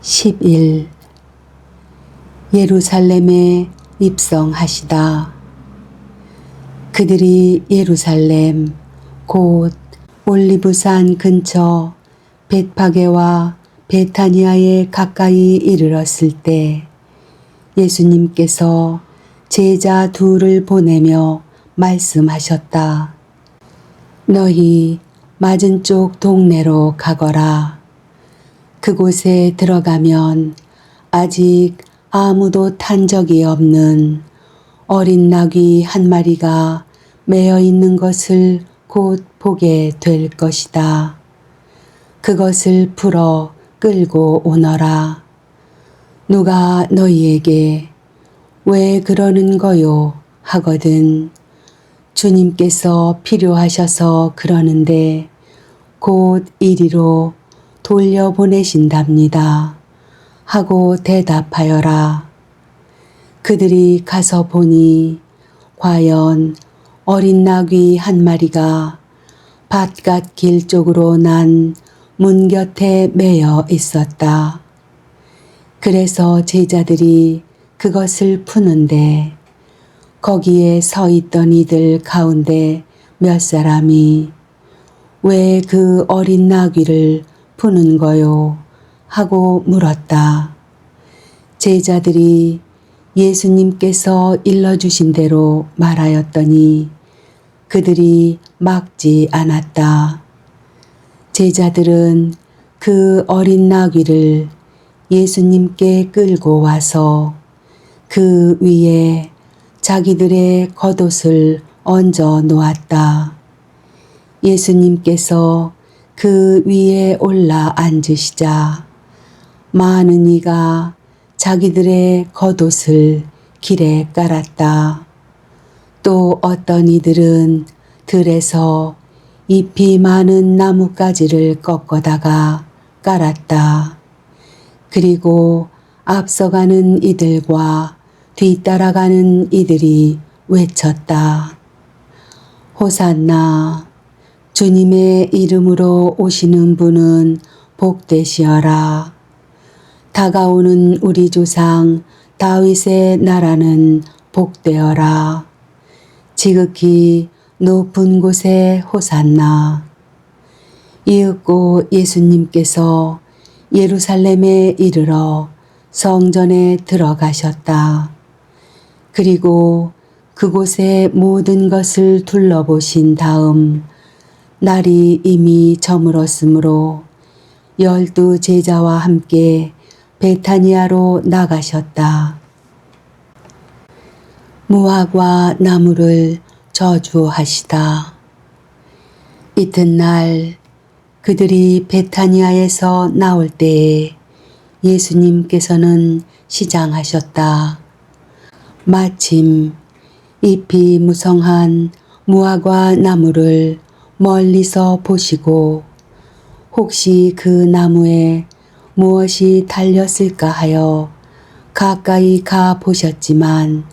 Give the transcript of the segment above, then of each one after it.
10일 예루살렘에 입성하시다. 그들이 예루살렘 곧 올리브산 근처 벳파게와 베타니아에 가까이 이르렀을 때 예수님께서 제자 둘을 보내며 말씀하셨다. 너희 맞은쪽 동네로 가거라. 그곳에 들어가면 아직 아무도 탄 적이 없는 어린 나귀 한 마리가 매어 있는 것을 곧 보게 될 것이다. 그것을 풀어 끌고 오너라. 누가 너희에게 왜 그러는 거요? 하거든 주님께서 필요하셔서 그러는데 곧 이리로 돌려보내신답니다. 하고 대답하여라. 그들이 가서 보니 과연 어린 나귀 한 마리가 밭갓 길 쪽으로 난 문 곁에 매여 있었다. 그래서 제자들이 그것을 푸는데 거기에 서 있던 이들 가운데 몇 사람이 왜 그 어린 나귀를 푸는 거요? 하고 물었다. 제자들이 예수님께서 일러주신 대로 말하였더니 그들이 막지 않았다. 제자들은 그 어린 나귀를 예수님께 끌고 와서 그 위에 자기들의 겉옷을 얹어 놓았다. 예수님께서 그 위에 올라 앉으시자 많은 이가 자기들의 겉옷을 길에 깔았다. 또 어떤 이들은 들에서 잎이 많은 나뭇가지를 꺾어다가 깔았다. 그리고 앞서가는 이들과 뒤따라가는 이들이 외쳤다. 호산나, 주님의 이름으로 오시는 분은 복되시어라. 다가오는 우리 조상 다윗의 나라는 복되어라. 지극히 높은 곳에 호산나. 이윽고 예수님께서 예루살렘에 이르러 성전에 들어가셨다. 그리고 그곳의 모든 것을 둘러보신 다음 날이 이미 저물었으므로 12 제자와 함께 베타니아로 나가셨다. 무화과 나무를 저주하시다. 이튿날 그들이 베타니아에서 나올 때에 예수님께서는 시장하셨다. 마침 잎이 무성한 무화과 나무를 멀리서 보시고 혹시 그 나무에 무엇이 달렸을까 하여 가까이 가 보셨지만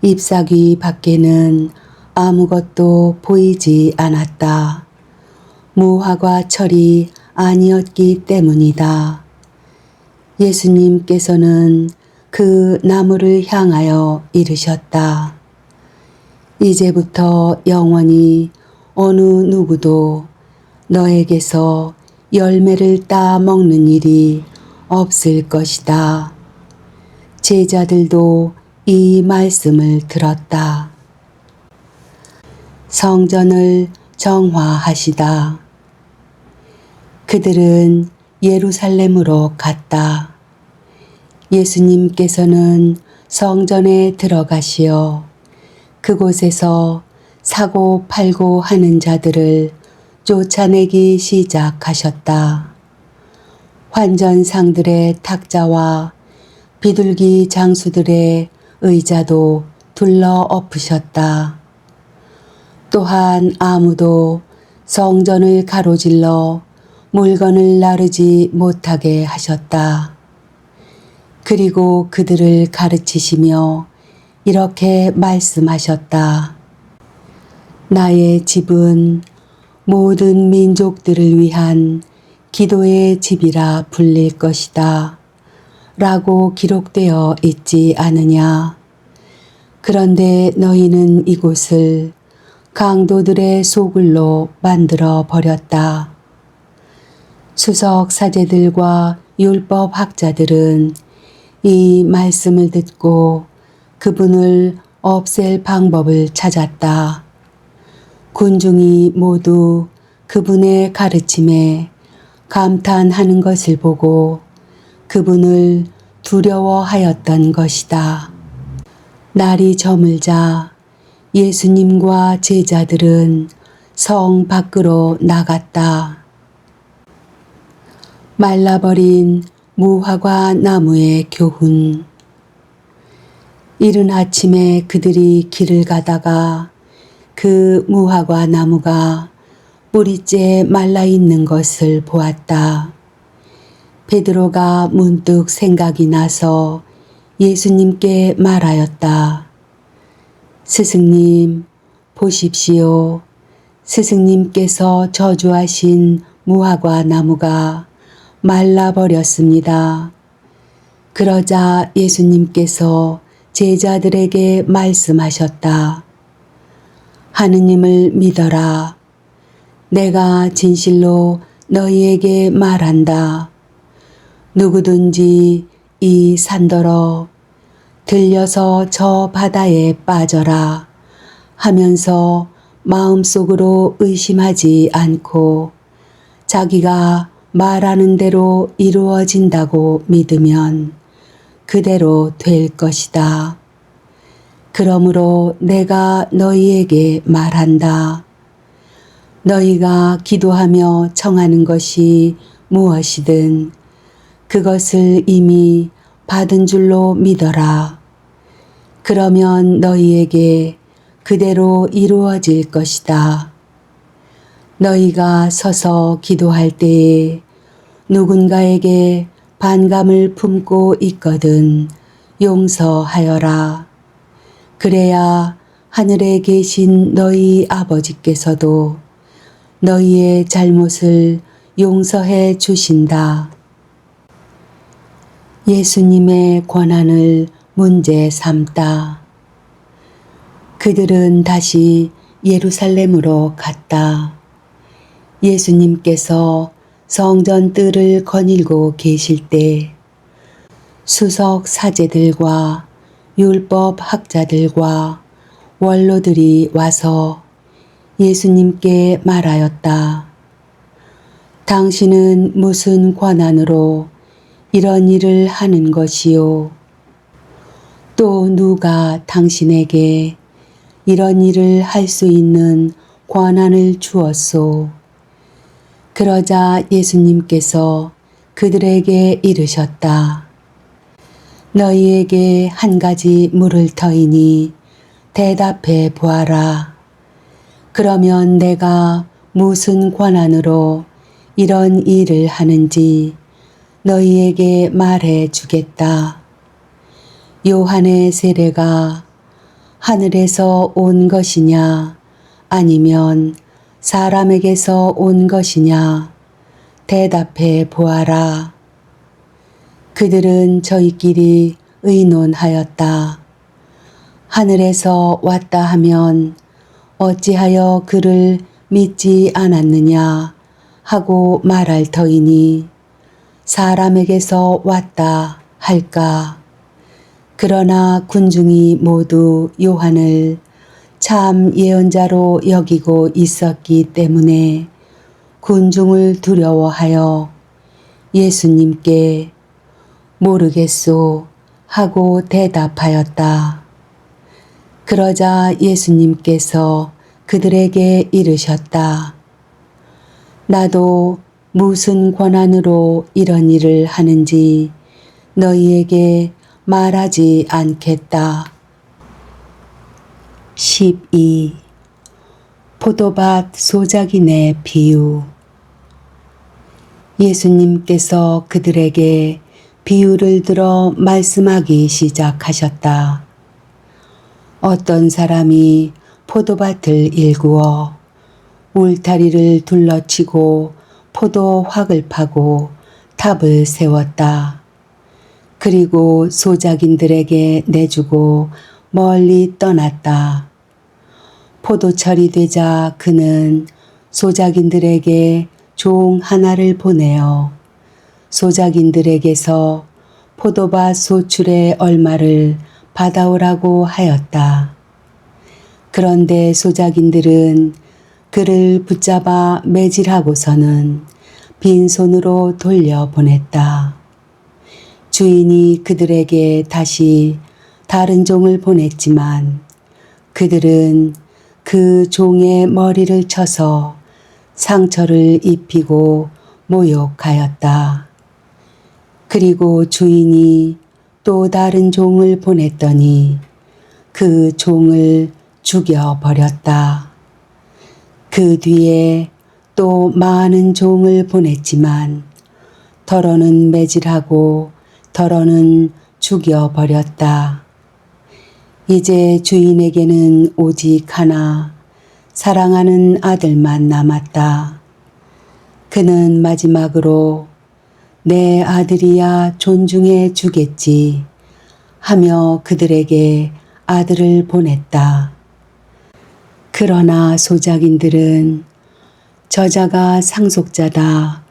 잎사귀 밖에는 아무것도 보이지 않았다. 무화과 철이 아니었기 때문이다. 예수님께서는 그 나무를 향하여 이르셨다. 이제부터 영원히 어느 누구도 너에게서 열매를 따 먹는 일이 없을 것이다. 제자들도 이 말씀을 들었다. 성전을 정화하시다. 그들은 예루살렘으로 갔다. 예수님께서는 성전에 들어가시어 그곳에서 사고 팔고 하는 자들을 쫓아내기 시작하셨다. 환전상들의 탁자와 비둘기 장수들의 의자도 둘러 엎으셨다. 또한 아무도 성전을 가로질러 물건을 나르지 못하게 하셨다. 그리고 그들을 가르치시며 이렇게 말씀하셨다. 나의 집은 모든 민족들을 위한 기도의 집이라 불릴 것이다. 라고 기록되어 있지 않으냐. 그런데 너희는 이곳을 강도들의 소굴로 만들어 버렸다. 수석 사제들과 율법 학자들은 이 말씀을 듣고 그분을 없앨 방법을 찾았다. 군중이 모두 그분의 가르침에 감탄하는 것을 보고 그분을 두려워하였던 것이다. 날이 저물자 예수님과 제자들은 성 밖으로 나갔다. 말라버린 무화과 나무의 교훈. 이른 아침에 그들이 길을 가다가 그 무화과 나무가 뿌리째 말라 있는 것을 보았다. 베드로가 문득 생각이 나서 예수님께 말하였다. 스승님, 보십시오. 스승님께서 저주하신 무화과 나무가 말라버렸습니다. 그러자 예수님께서 제자들에게 말씀하셨다. 하느님을 믿어라. 내가 진실로 너희에게 말한다. 누구든지 이 산더러 들려서 저 바다에 빠져라 하면서 마음속으로 의심하지 않고 자기가 말하는 대로 이루어진다고 믿으면 그대로 될 것이다. 그러므로 내가 너희에게 말한다. 너희가 기도하며 청하는 것이 무엇이든 그것을 이미 받은 줄로 믿어라. 그러면 너희에게 그대로 이루어질 것이다. 너희가 서서 기도할 때에 누군가에게 반감을 품고 있거든 용서하여라. 그래야 하늘에 계신 너희 아버지께서도 너희의 잘못을 용서해 주신다. 예수님의 권한을 문제 삼다. 그들은 다시 예루살렘으로 갔다. 예수님께서 성전 뜰을 거닐고 계실 때 수석 사제들과 율법 학자들과 원로들이 와서 예수님께 말하였다. 당신은 무슨 권한으로 이런 일을 하는 것이요? 또 누가 당신에게 이런 일을 할 수 있는 권한을 주었소? 그러자 예수님께서 그들에게 이르셨다. 너희에게 한 가지 물을 터이니 대답해 보아라. 그러면 내가 무슨 권한으로 이런 일을 하는지 너희에게 말해 주겠다. 요한의 세례가 하늘에서 온 것이냐 아니면 사람에게서 온 것이냐 대답해 보아라. 그들은 저희끼리 의논하였다. 하늘에서 왔다 하면 어찌하여 그를 믿지 않았느냐 하고 말할 터이니 사람에게서 왔다 할까. 그러나 군중이 모두 요한을 참 예언자로 여기고 있었기 때문에 군중을 두려워하여 예수님께 모르겠소 하고 대답하였다. 그러자 예수님께서 그들에게 이르셨다. 나도 무슨 권한으로 이런 일을 하는지 너희에게 말하지 않겠다. 12. 포도밭 소작인의 비유. 예수님께서 그들에게 비유를 들어 말씀하기 시작하셨다. 어떤 사람이 포도밭을 일구어 울타리를 둘러치고 포도 확을 파고 탑을 세웠다. 그리고 소작인들에게 내주고 멀리 떠났다. 포도철이 되자 그는 소작인들에게 종 하나를 보내어 소작인들에게서 포도밭 소출의 얼마를 받아오라고 하였다. 그런데 소작인들은 그를 붙잡아 매질하고서는 빈손으로 돌려보냈다. 주인이 그들에게 다시 다른 종을 보냈지만 그들은 그 종의 머리를 쳐서 상처를 입히고 모욕하였다. 그리고 주인이 또 다른 종을 보냈더니 그 종을 죽여버렸다. 그 뒤에 또 많은 종을 보냈지만 더러는 매질하고 더러는 죽여버렸다. 이제 주인에게는 오직 하나 사랑하는 아들만 남았다. 그는 마지막으로 내 아들이야 존중해 주겠지 하며 그들에게 아들을 보냈다. 그러나 소작인들은 저자가 상속자다.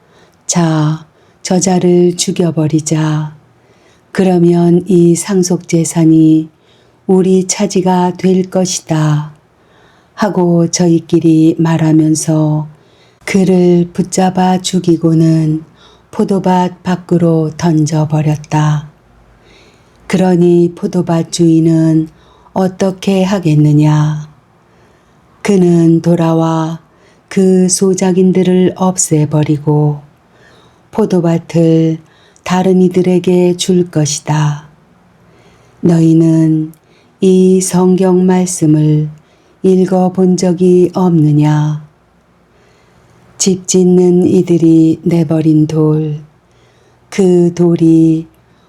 자, 저자를 죽여버리자. 그러면 이 상속재산이 우리 차지가 될 것이다. 하고 저희끼리 말하면서 그를 붙잡아 죽이고는 포도밭 밖으로 던져버렸다. 그러니 포도밭 주인은 어떻게 하겠느냐. 그는 돌아와 그 소작인들을 없애버리고 포도밭을 다른 이들에게 줄 것이다. 너희는 이 성경 말씀을 읽어본 적이 없느냐? 집 짓는 이들이 내버린 돌, 그 돌이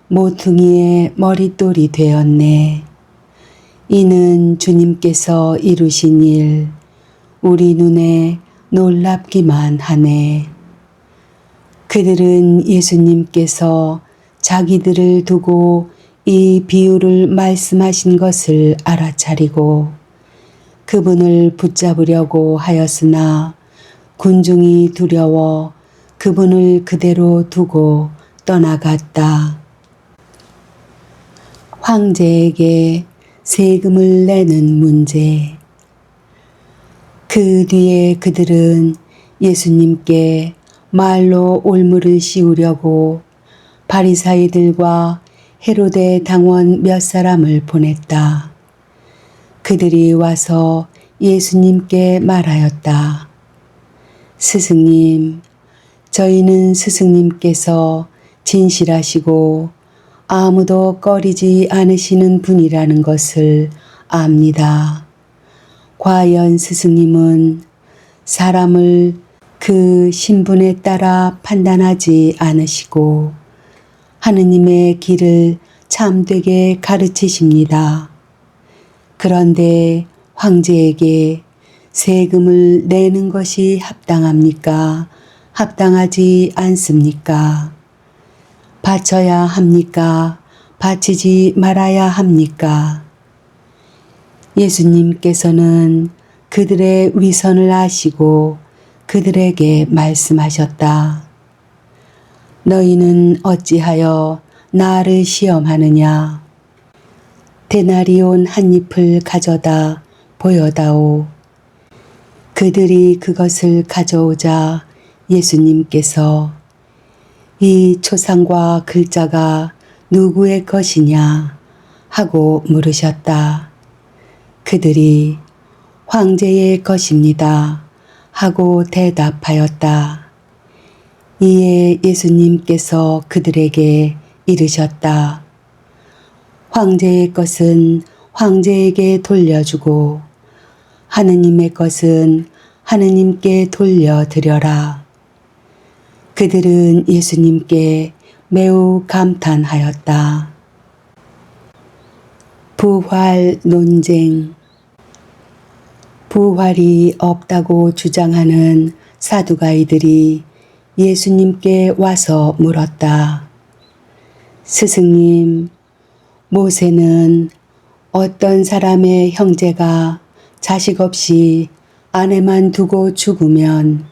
모퉁이의 머릿돌이 되었네. 이는 주님께서 이루신 일, 우리 눈에 놀랍기만 하네. 그들은 예수님께서 자기들을 두고 이 비유를 말씀하신 것을 알아차리고 그분을 붙잡으려고 하였으나 군중이 두려워 그분을 그대로 두고 떠나갔다. 황제에게 세금을 내는 문제. 그 뒤에 그들은 예수님께 말로 올무를 씌우려고 바리사이들과 헤로데 당원 몇 사람을 보냈다. 그들이 와서 예수님께 말하였다. 스승님, 저희는 스승님께서 진실하시고 아무도 꺼리지 않으시는 분이라는 것을 압니다. 과연 스승님은 사람을 그 신분에 따라 판단하지 않으시고 하느님의 길을 참되게 가르치십니다. 그런데 황제에게 세금을 내는 것이 합당합니까? 합당하지 않습니까? 바쳐야 합니까? 바치지 말아야 합니까? 예수님께서는 그들의 위선을 아시고 그들에게 말씀하셨다. 너희는 어찌하여 나를 시험하느냐? 데나리온 한 잎을 가져다 보여다오. 그들이 그것을 가져오자 예수님께서 이 초상과 글자가 누구의 것이냐 하고 물으셨다. 그들이 황제의 것입니다 하고 대답하였다. 이에 예수님께서 그들에게 이르셨다. 황제의 것은 황제에게 돌려주고 하느님의 것은 하느님께 돌려드려라. 그들은 예수님께 매우 감탄하였다. 부활 논쟁. 부활이 없다고 주장하는 사두가이들이 예수님께 와서 물었다. 스승님, 모세는 어떤 사람의 형제가 자식 없이 아내만 두고 죽으면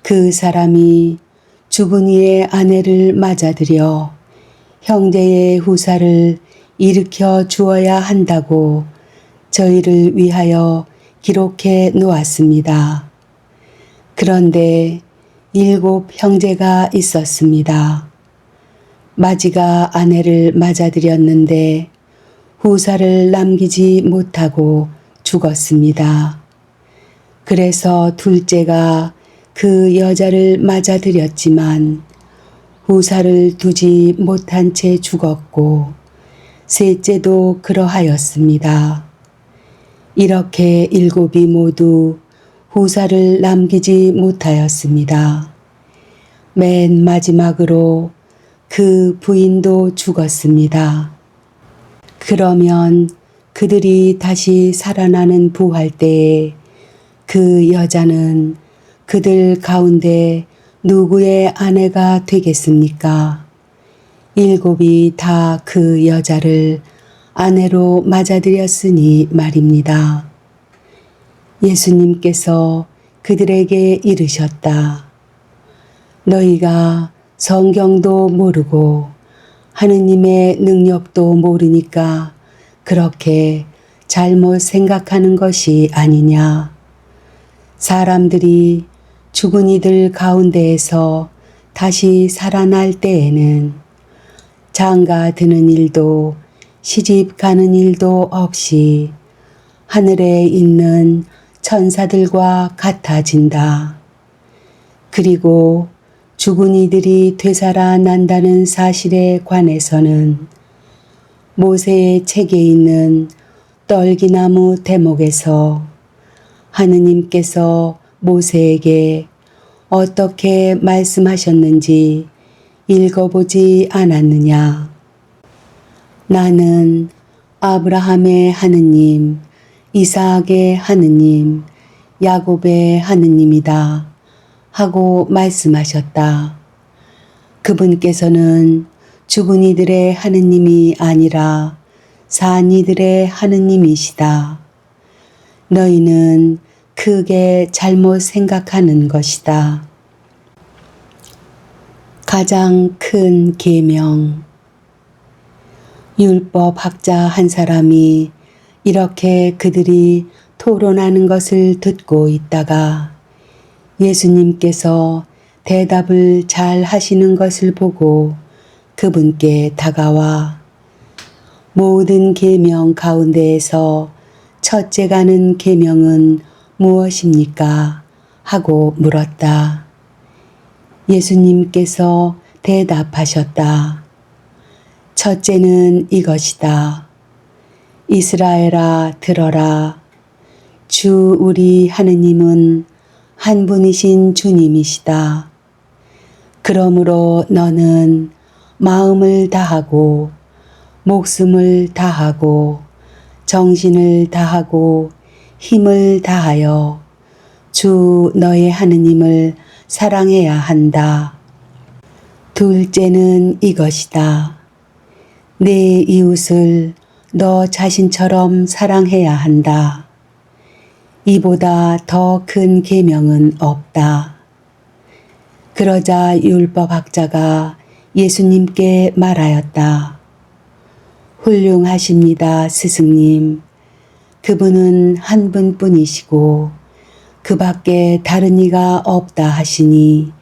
그 사람이 죽은 이의 아내를 맞아들여 형제의 후사를 일으켜 주어야 한다고 저희를 위하여 기록해 놓았습니다. 그런데 7 형제가 있었습니다. 마지가 아내를 맞아들였는데 후사를 남기지 못하고 죽었습니다. 그래서 둘째가 그 여자를 맞아들였지만 후사를 두지 못한 채 죽었고 셋째도 그러하였습니다. 이렇게 7이 모두 후사를 남기지 못하였습니다. 맨 마지막으로 그 부인도 죽었습니다. 그러면 그들이 다시 살아나는 부활 때에 그 여자는 그들 가운데 누구의 아내가 되겠습니까? 7이 다 그 여자를 아내로 맞아들였으니 말입니다. 예수님께서 그들에게 이르셨다. 너희가 성경도 모르고 하느님의 능력도 모르니까 그렇게 잘못 생각하는 것이 아니냐. 사람들이 죽은 이들 가운데에서 다시 살아날 때에는 장가 드는 일도 시집 가는 일도 없이 하늘에 있는 천사들과 같아진다. 그리고 죽은 이들이 되살아난다는 사실에 관해서는 모세의 책에 있는 떨기나무 대목에서 하느님께서 모세에게 어떻게 말씀하셨는지 읽어보지 않았느냐. 나는 아브라함의 하느님, 이삭의 하느님, 야곱의 하느님이다 하고 말씀하셨다. 그분께서는 죽은 이들의 하느님이 아니라 산 이들의 하느님이시다. 너희는 크게 잘못 생각하는 것이다. 가장 큰 계명. 율법 학자 한 사람이 이렇게 그들이 토론하는 것을 듣고 있다가 예수님께서 대답을 잘 하시는 것을 보고 그분께 다가와 모든 계명 가운데에서 첫째가는 계명은 무엇입니까? 하고 물었다. 예수님께서 대답하셨다. 첫째는 이것이다. 이스라엘아 들어라. 주 우리 하느님은 한 분이신 주님이시다. 그러므로 너는 마음을 다하고 목숨을 다하고 정신을 다하고 힘을 다하여 주 너의 하느님을 사랑해야 한다. 둘째는 이것이다. 내 이웃을 너 자신처럼 사랑해야 한다. 이보다 더 큰 계명은 없다. 그러자 율법학자가 예수님께 말하였다. 훌륭하십니다, 스승님. 그분은 한 분뿐이시고 그 밖에 다른 이가 없다 하시니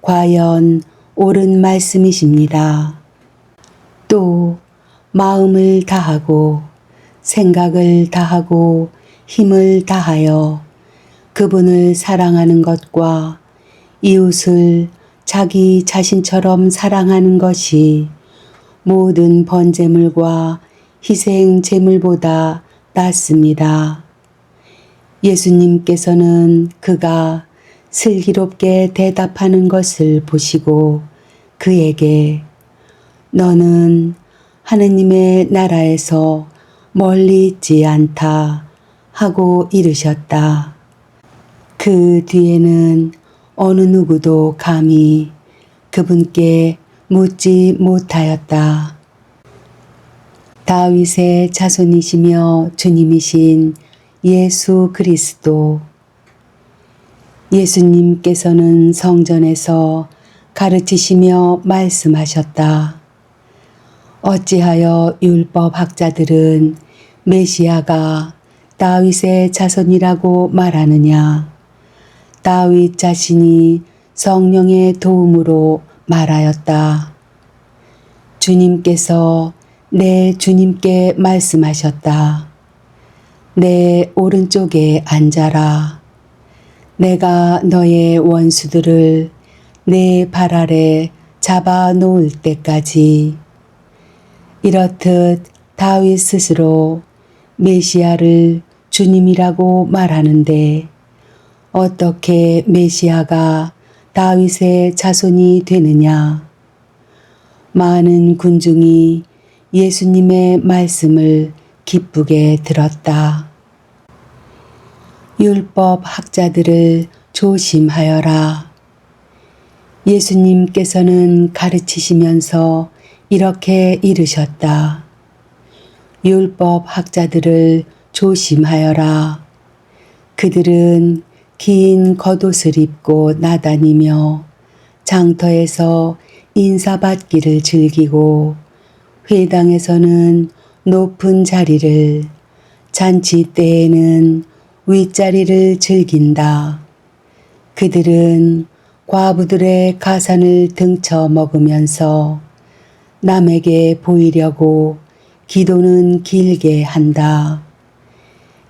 과연 옳은 말씀이십니다. 또 마음을 다하고 생각을 다하고 힘을 다하여 그분을 사랑하는 것과 이웃을 자기 자신처럼 사랑하는 것이 모든 번제물과 희생 제물보다 낫습니다. 예수님께서는 그가 슬기롭게 대답하는 것을 보시고 그에게 너는 하느님의 나라에서 멀리 있지 않다 하고 이르셨다. 그 뒤에는 어느 누구도 감히 그분께 묻지 못하였다. 다윗의 자손이시며 주님이신 예수 그리스도. 예수님께서는 성전에서 가르치시며 말씀하셨다. 어찌하여 율법학자들은 메시아가 다윗의 자손이라고 말하느냐? 다윗 자신이 성령의 도움으로 말하였다. 주님께서 내 주님께 말씀하셨다. 내 오른쪽에 앉아라. 내가 너의 원수들을 내 발 아래 잡아 놓을 때까지. 이렇듯 다윗 스스로 메시아를 주님이라고 말하는데 어떻게 메시아가 다윗의 자손이 되느냐? 많은 군중이 예수님의 말씀을 기쁘게 들었다. 율법 학자들을 조심하여라. 예수님께서는 가르치시면서 이렇게 이르셨다. 율법 학자들을 조심하여라. 그들은 긴 겉옷을 입고 나다니며 장터에서 인사받기를 즐기고 회당에서는 높은 자리를, 잔치 때에는 윗자리를 즐긴다. 그들은 과부들의 가산을 등쳐 먹으면서 남에게 보이려고 기도는 길게 한다.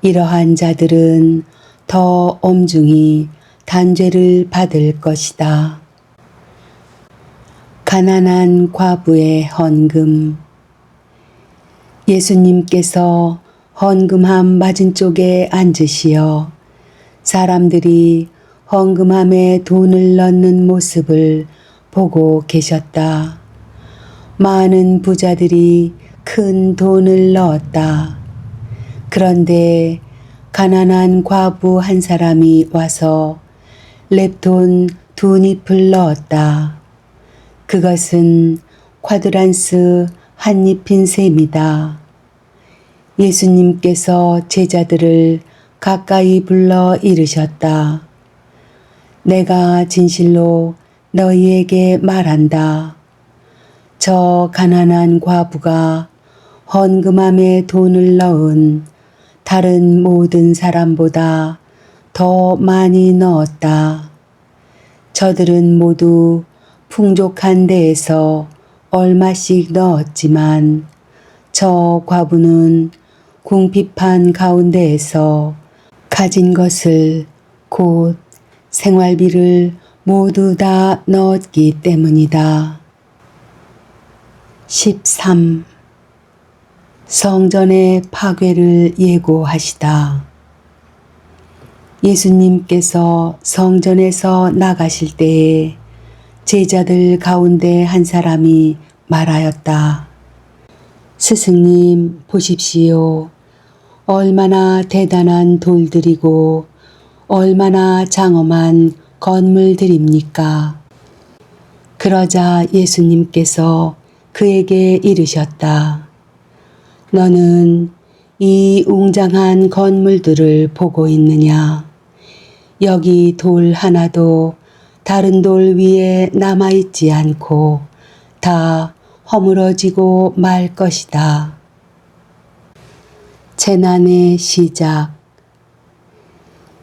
이러한 자들은 더 엄중히 단죄를 받을 것이다. 가난한 과부의 헌금. 예수님께서 헌금함 맞은쪽에 앉으시어 사람들이 헌금함에 돈을 넣는 모습을 보고 계셨다. 많은 부자들이 큰 돈을 넣었다. 그런데 가난한 과부 한 사람이 와서 렙돈 2잎을 넣었다. 그것은 쿼드란스 한 잎인 셈이다. 예수님께서 제자들을 가까이 불러 이르셨다. 내가 진실로 너희에게 말한다. 저 가난한 과부가 헌금함에 돈을 넣은 다른 모든 사람보다 더 많이 넣었다. 저들은 모두 풍족한 데에서 얼마씩 넣었지만 저 과부는 궁핍한 가운데에서 가진 것을 곧 생활비를 모두 다 넣었기 때문이다. 13. 성전의 파괴를 예고하시다. 예수님께서 성전에서 나가실 때에 제자들 가운데 한 사람이 말하였다. 스승님, 보십시오. 얼마나 대단한 돌들이고 얼마나 장엄한 건물들입니까? 그러자 예수님께서 그에게 이르셨다. 너는 이 웅장한 건물들을 보고 있느냐? 여기 돌 하나도 다른 돌 위에 남아있지 않고 다 허물어지고 말 것이다. 재난의 시작.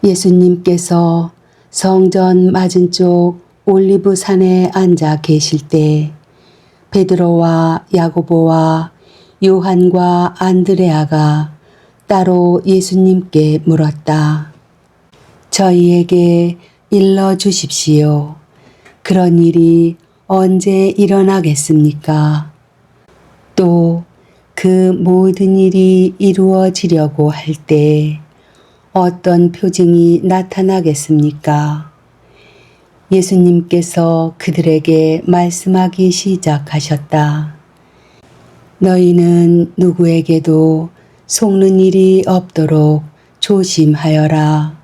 예수님께서 성전 맞은쪽 올리브산에 앉아 계실 때 베드로와 야고보와 요한과 안드레아가 따로 예수님께 물었다. 저희에게 일러 주십시오. 그런 일이 언제 일어나겠습니까? 또 그 모든 일이 이루어지려고 할 때 어떤 표징이 나타나겠습니까? 예수님께서 그들에게 말씀하기 시작하셨다. 너희는 누구에게도 속는 일이 없도록 조심하여라.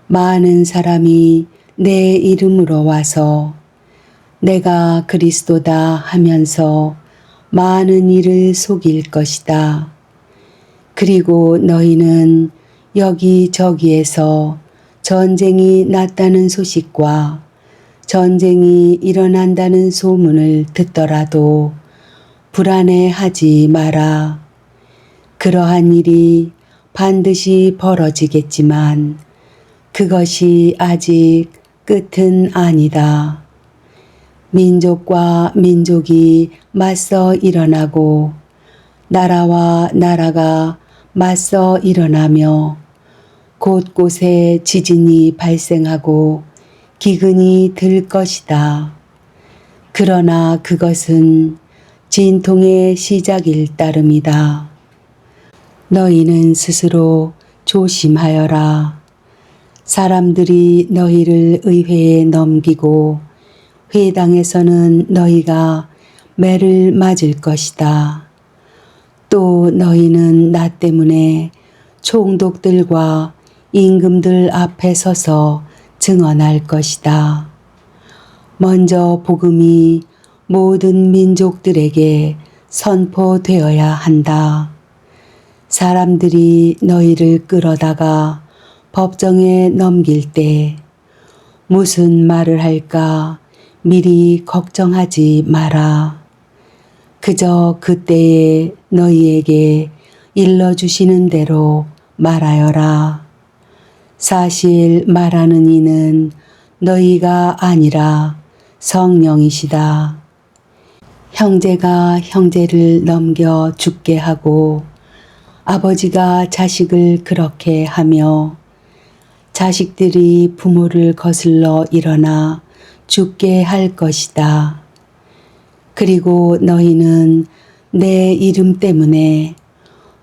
많은 사람이 내 이름으로 와서 내가 그리스도다 하면서 많은 이를 속일 것이다. 그리고 너희는 여기저기에서 전쟁이 났다는 소식과 전쟁이 일어난다는 소문을 듣더라도 불안해하지 마라. 그러한 일이 반드시 벌어지겠지만 그것이 아직 끝은 아니다. 민족과 민족이 맞서 일어나고 나라와 나라가 맞서 일어나며 곳곳에 지진이 발생하고 기근이 들 것이다. 그러나 그것은 진통의 시작일 따름이다. 너희는 스스로 조심하여라. 사람들이 너희를 의회에 넘기고 회당에서는 너희가 매를 맞을 것이다. 또 너희는 나 때문에 총독들과 임금들 앞에 서서 증언할 것이다. 먼저 복음이 모든 민족들에게 선포되어야 한다. 사람들이 너희를 끌어다가 법정에 넘길 때 무슨 말을 할까 미리 걱정하지 마라. 그저 그때에 너희에게 일러주시는 대로 말하여라. 사실 말하는 이는 너희가 아니라 성령이시다. 형제가 형제를 넘겨 죽게 하고 아버지가 자식을 그렇게 하며 자식들이 부모를 거슬러 일어나 죽게 할 것이다. 그리고 너희는 내 이름 때문에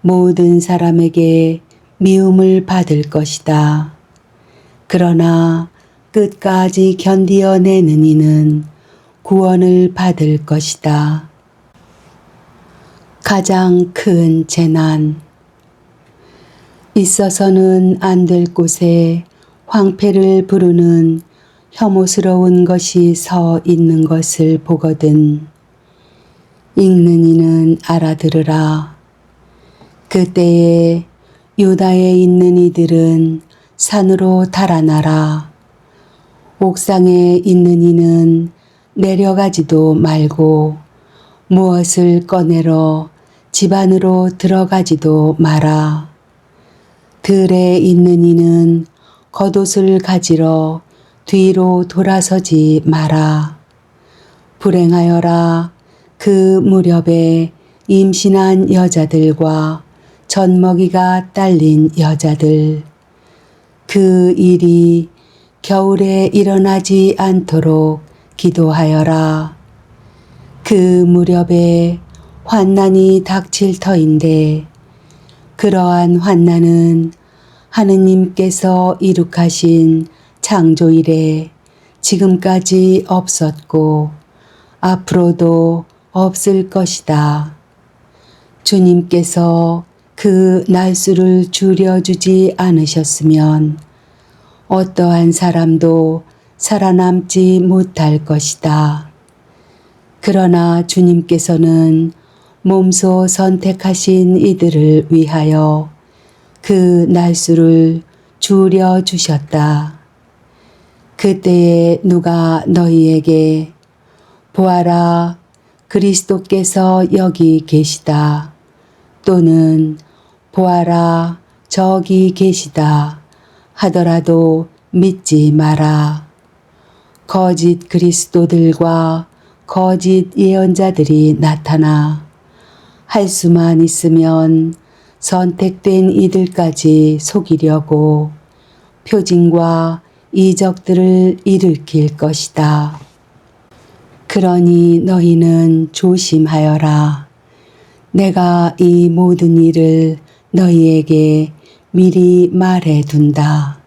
모든 사람에게 미움을 받을 것이다. 그러나 끝까지 견디어내는 이는 구원을 받을 것이다. 가장 큰 재난. 있어서는 안 될 곳에 황폐를 부르는 혐오스러운 것이 서 있는 것을 보거든 읽는 이는 알아들으라. 그때에 유다에 있는 이들은 산으로 달아나라. 옥상에 있는 이는 내려가지도 말고 무엇을 꺼내러 집 안으로 들어가지도 마라. 들에 있는 이는 겉옷을 가지러 뒤로 돌아서지 마라. 불행하여라. 그 무렵에 임신한 여자들과 젖먹이가 딸린 여자들. 그 일이 겨울에 일어나지 않도록 기도하여라. 그 무렵에 환난이 닥칠 터인데 그러한 환난은 하느님께서 이룩하신 창조일에 지금까지 없었고 앞으로도 없을 것이다. 주님께서 그 날수를 줄여주지 않으셨으면 어떠한 사람도 살아남지 못할 것이다. 그러나 주님께서는 몸소 선택하신 이들을 위하여 그 날수를 줄여주셨다. 그때에 누가 너희에게 보아라, 그리스도께서 여기 계시다. 또는 보아라, 저기 계시다 하더라도 믿지 마라. 거짓 그리스도들과 거짓 예언자들이 나타나 할 수만 있으면 선택된 이들까지 속이려고 표징과 이적들을 일으킬 것이다. 그러니 너희는 조심하여라. 내가 이 모든 일을 너희에게 미리 말해둔다.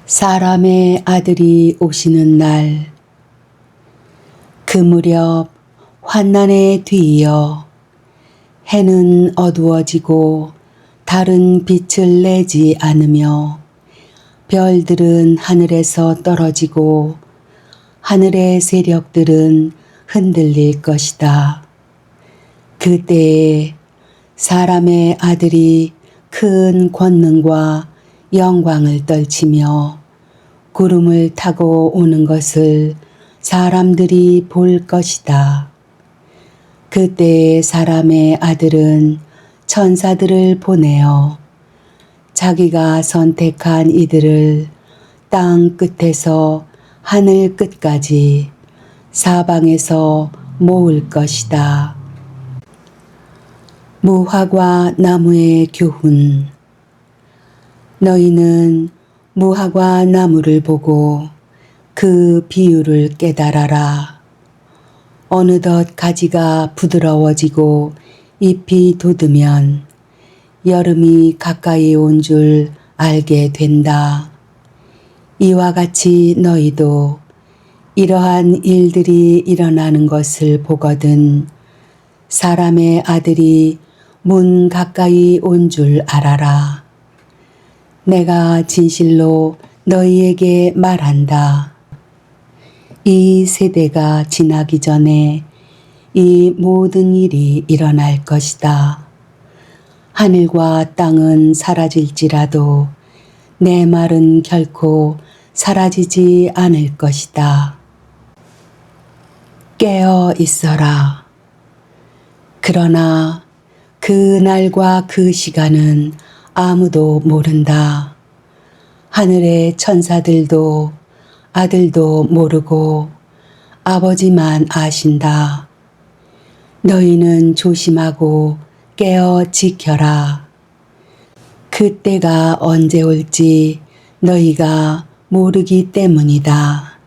사람의 아들이 오시는 날. 그 무렵 환난에 뒤이어 해는 어두워지고 달은 빛을 내지 않으며 별들은 하늘에서 떨어지고 하늘의 세력들은 흔들릴 것이다. 그때에 사람의 아들이 큰 권능과 영광을 떨치며 구름을 타고 오는 것을 사람들이 볼 것이다. 그때에 사람의 아들은 천사들을 보내어 자기가 선택한 이들을 땅 끝에서 하늘 끝까지 사방에서 모을 것이다. 무화과 나무의 교훈. 너희는 무화과 나무를 보고 그 비유를 깨달아라. 어느덧 가지가 부드러워지고 잎이 돋으면 여름이 가까이 온 줄 알게 된다. 이와 같이 너희도 이러한 일들이 일어나는 것을 보거든 사람의 아들이 문 가까이 온 줄 알아라. 내가 진실로 너희에게 말한다. 이 세대가 지나기 전에 이 모든 일이 일어날 것이다. 하늘과 땅은 사라질지라도 내 말은 결코 사라지지 않을 것이다. 깨어 있어라. 그러나 그 날과 그 시간은 아무도 모른다. 하늘의 천사들도 아들도 모르고 아버지만 아신다. 너희는 조심하고 깨어 지켜라. 그때가 언제 올지 너희가 모르기 때문이다.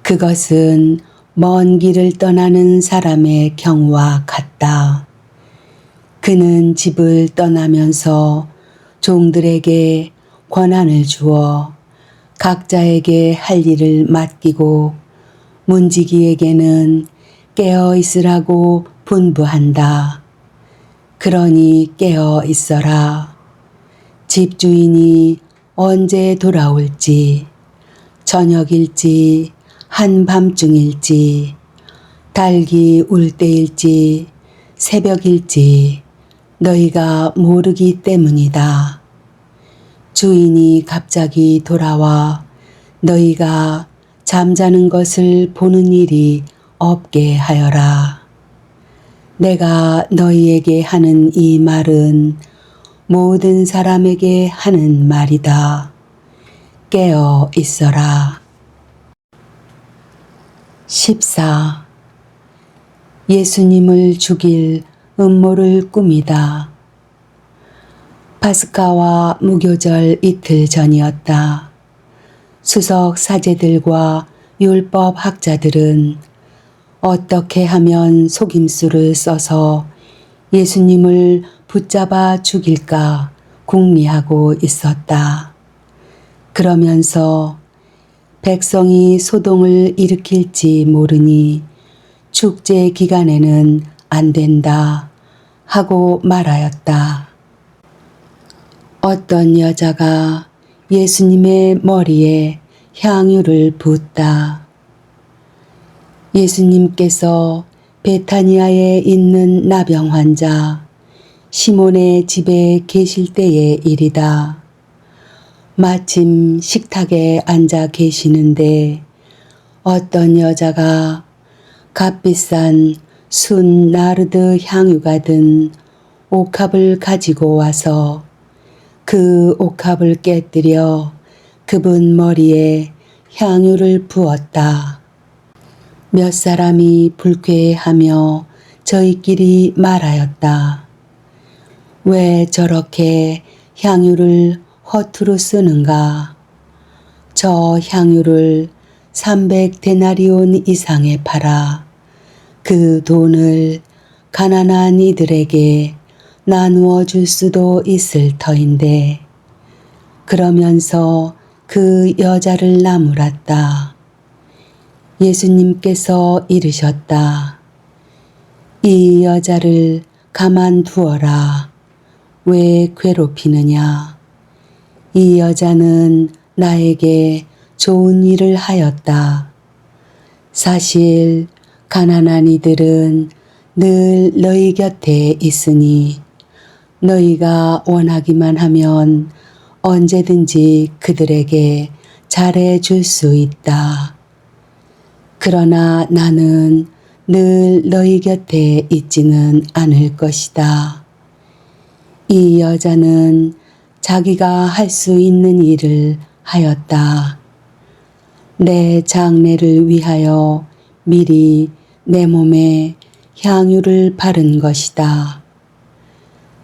그것은 먼 길을 떠나는 사람의 경우와 같다. 그는 집을 떠나면서 종들에게 권한을 주어 각자에게 할 일을 맡기고 문지기에게는 깨어 있으라고 분부한다. 그러니 깨어 있어라. 집주인이 언제 돌아올지, 저녁일지, 한밤중일지, 닭이 울 때일지, 새벽일지 너희가 모르기 때문이다. 주인이 갑자기 돌아와 너희가 잠자는 것을 보는 일이 없게 하여라. 내가 너희에게 하는 이 말은 모든 사람에게 하는 말이다. 깨어 있어라. 14. 예수님을 죽일 음모를 꾸미다. 파스카와 무교절 이틀 전이었다. 수석 사제들과 율법 학자들은 어떻게 하면 속임수를 써서 예수님을 붙잡아 죽일까 궁리하고 있었다. 그러면서 백성이 소동을 일으킬지 모르니 축제 기간에는 안 된다 하고 말하였다. 어떤 여자가 예수님의 머리에 향유를 붓다. 예수님께서 베타니아에 있는 나병 환자 시몬의 집에 계실 때의 일이다. 마침 식탁에 앉아 계시는데 어떤 여자가 값비싼 순 나르드 향유가 든 옥합을 가지고 와서 그 옥합을 깨뜨려 그분 머리에 향유를 부었다. 몇 사람이 불쾌해하며 저희끼리 말하였다. 왜 저렇게 향유를 허투루 쓰는가? 저 향유를 300데나리온 이상에 팔아 그 돈을 가난한 이들에게 나누어 줄 수도 있을 터인데. 그러면서 그 여자를 나무랐다. 예수님께서 이르셨다. 이 여자를 가만두어라. 왜 괴롭히느냐? 이 여자는 나에게 좋은 일을 하였다. 사실 가난한 이들은 늘 너희 곁에 있으니 너희가 원하기만 하면 언제든지 그들에게 잘해 줄 수 있다. 그러나 나는 늘 너희 곁에 있지는 않을 것이다. 이 여자는 자기가 할 수 있는 일을 하였다. 내 장례를 위하여 미리 내 몸에 향유를 바른 것이다.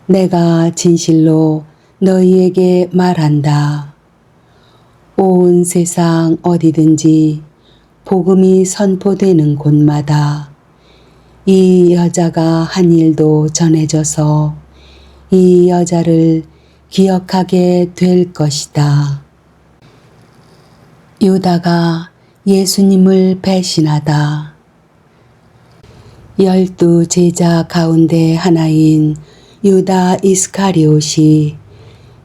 내가 진실로 너희에게 말한다. 온 세상 어디든지 복음이 선포되는 곳마다 이 여자가 한 일도 전해져서 이 여자를 기억하게 될 것이다. 유다가 예수님을 배신하다. 12 제자 가운데 하나인 유다 이스카리옷이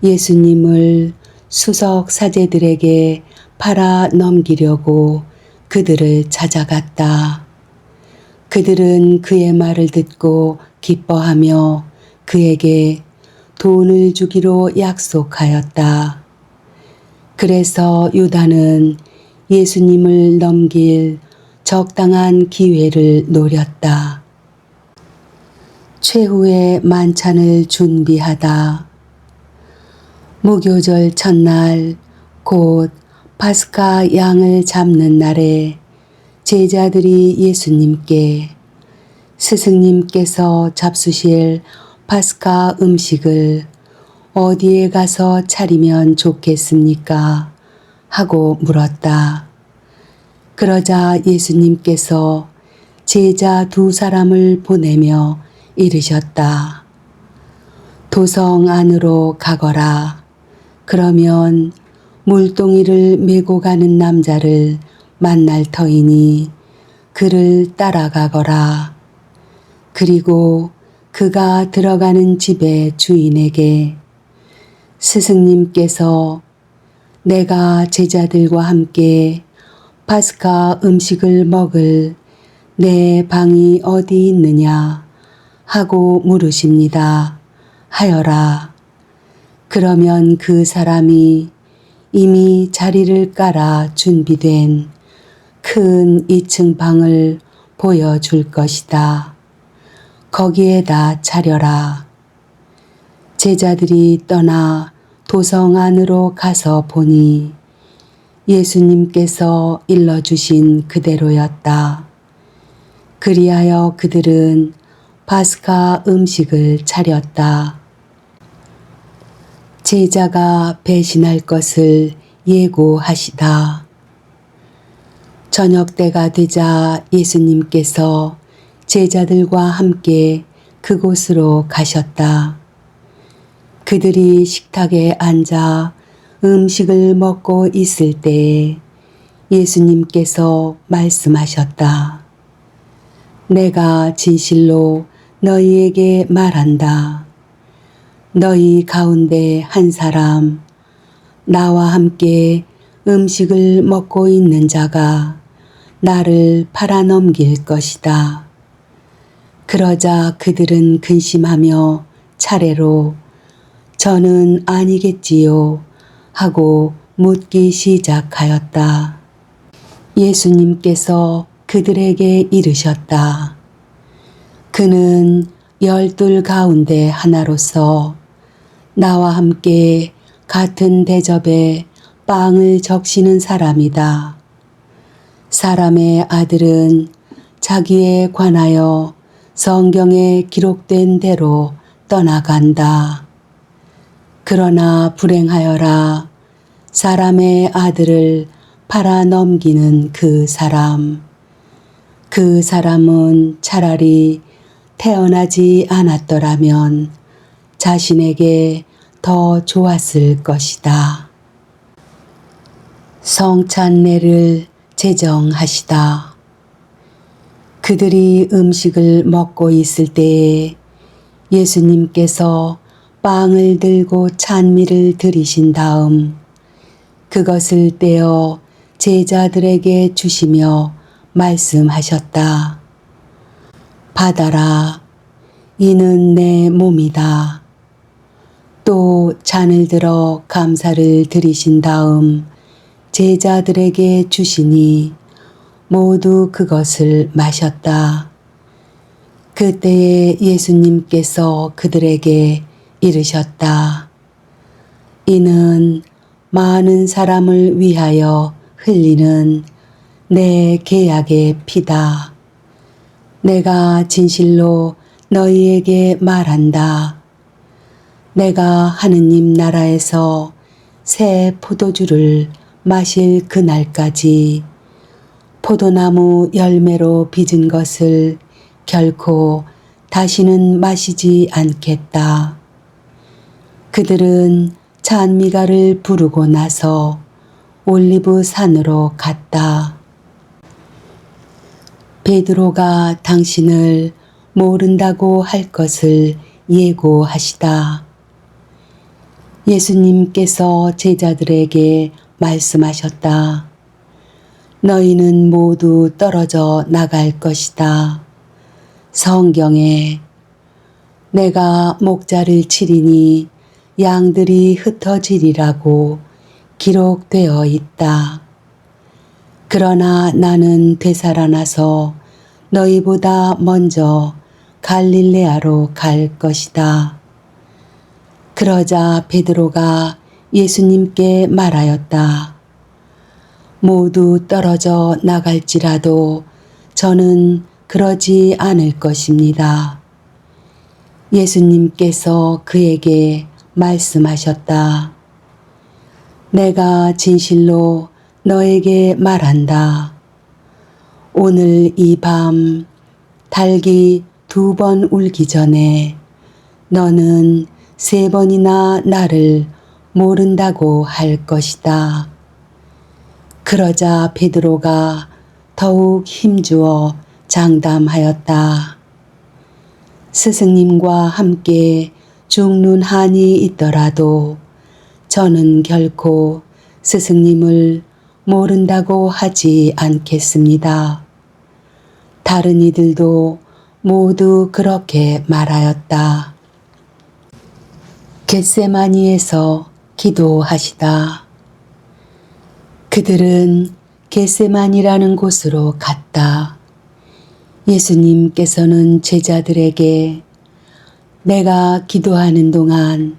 예수님을 수석 사제들에게 팔아 넘기려고 그들을 찾아갔다. 그들은 그의 말을 듣고 기뻐하며 그에게 돈을 주기로 약속하였다. 그래서 유다는 예수님을 넘길 적당한 기회를 노렸다. 최후의 만찬을 준비하다. 무교절 첫날 곧 파스카 양을 잡는 날에 제자들이 예수님께 스승님께서 잡수실 파스카 음식을 어디에 가서 차리면 좋겠습니까? 하고 물었다. 그러자 예수님께서 제자 2사람을 보내며 이르셨다. 도성 안으로 가거라. 그러면 물동이를 메고 가는 남자를 만날 터이니 그를 따라가거라. 그리고 그가 들어가는 집의 주인에게 스승님께서 내가 제자들과 함께 파스카 음식을 먹을 내 방이 어디 있느냐 하고 물으십니다. 하여라. 그러면 그 사람이 이미 자리를 깔아 준비된 큰 2층 방을 보여줄 것이다. 거기에다 차려라. 제자들이 떠나 도성 안으로 가서 보니 예수님께서 일러주신 그대로였다. 그리하여 그들은 파스카 음식을 차렸다. 제자가 배신할 것을 예고하시다. 저녁 때가 되자 예수님께서 제자들과 함께 그곳으로 가셨다. 그들이 식탁에 앉아 음식을 먹고 있을 때에 예수님께서 말씀하셨다. 내가 진실로 너희에게 말한다. 너희 가운데 한 사람, 나와 함께 음식을 먹고 있는 자가 나를 팔아넘길 것이다. 그러자 그들은 근심하며 차례로 저는 아니겠지요 하고 묻기 시작하였다. 예수님께서 그들에게 이르셨다. 그는 12 가운데 하나로서 나와 함께 같은 대접에 빵을 적시는 사람이다. 사람의 아들은 자기에 관하여 성경에 기록된 대로 떠나간다. 그러나 불행하여라. 사람의 아들을 팔아 넘기는 그 사람. 그 사람은 차라리 태어나지 않았더라면 자신에게 더 좋았을 것이다. 성찬례를 제정하시다. 그들이 음식을 먹고 있을 때에 예수님께서 빵을 들고 찬미를 드리신 다음 그것을 떼어 제자들에게 주시며 말씀하셨다. 받아라. 이는 내 몸이다. 또 잔을 들어 감사를 드리신 다음 제자들에게 주시니 모두 그것을 마셨다. 그때에 예수님께서 그들에게 이르셨다. 이는 많은 사람을 위하여 흘리는 내 계약의 피다. 내가 진실로 너희에게 말한다. 내가 하느님 나라에서 새 포도주를 마실 그날까지 포도나무 열매로 빚은 것을 결코 다시는 마시지 않겠다. 그들은 찬미가를 부르고 나서 올리브 산으로 갔다. 베드로가 당신을 모른다고 할 것을 예고하시다. 예수님께서 제자들에게 말씀하셨다. 너희는 모두 떨어져 나갈 것이다. 성경에 내가 목자를 치리니 양들이 흩어지리라고 기록되어 있다. 그러나 나는 되살아나서 너희보다 먼저 갈릴레아로 갈 것이다. 그러자 베드로가 예수님께 말하였다. 모두 떨어져 나갈지라도 저는 그러지 않을 것입니다. 예수님께서 그에게 말씀하셨다. 내가 진실로 너에게 말한다. 오늘 이 밤 닭이 2번 울기 전에 너는 3번이나 나를 모른다고 할 것이다. 그러자 베드로가 더욱 힘주어 장담하였다. 스승님과 함께 죽는 한이 있더라도 저는 결코 스승님을 모른다고 하지 않겠습니다. 다른 이들도 모두 그렇게 말하였다. 겟세마니에서 기도하시다. 그들은 겟세마니라는 곳으로 갔다. 예수님께서는 제자들에게 내가 기도하는 동안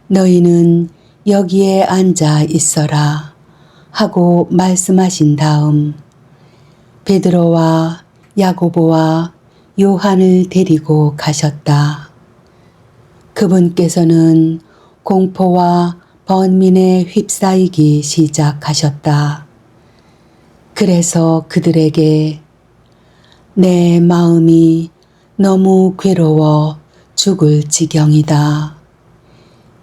너희는 여기에 앉아 있어라 하고 말씀하신 다음 베드로와 야고보와 요한을 데리고 가셨다. 그분께서는 공포와 번민에 휩싸이기 시작하셨다. 그래서 그들에게 내 마음이 너무 괴로워 죽을 지경이다.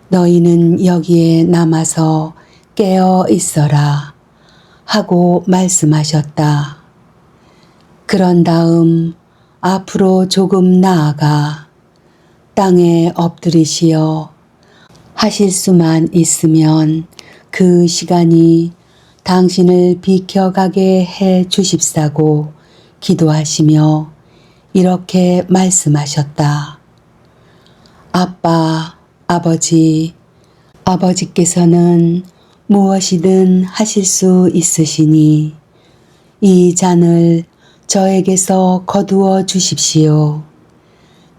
너희는 여기에 남아서 깨어 있어라 하고 말씀하셨다. 그런 다음 앞으로 조금 나아가 땅에 엎드리시어 하실 수만 있으면 그 시간이 당신을 비켜가게 해 주십사고 기도하시며 이렇게 말씀하셨다. 아빠, 아버지, 아버지께서는 무엇이든 하실 수 있으시니 이 잔을 저에게서 거두어 주십시오.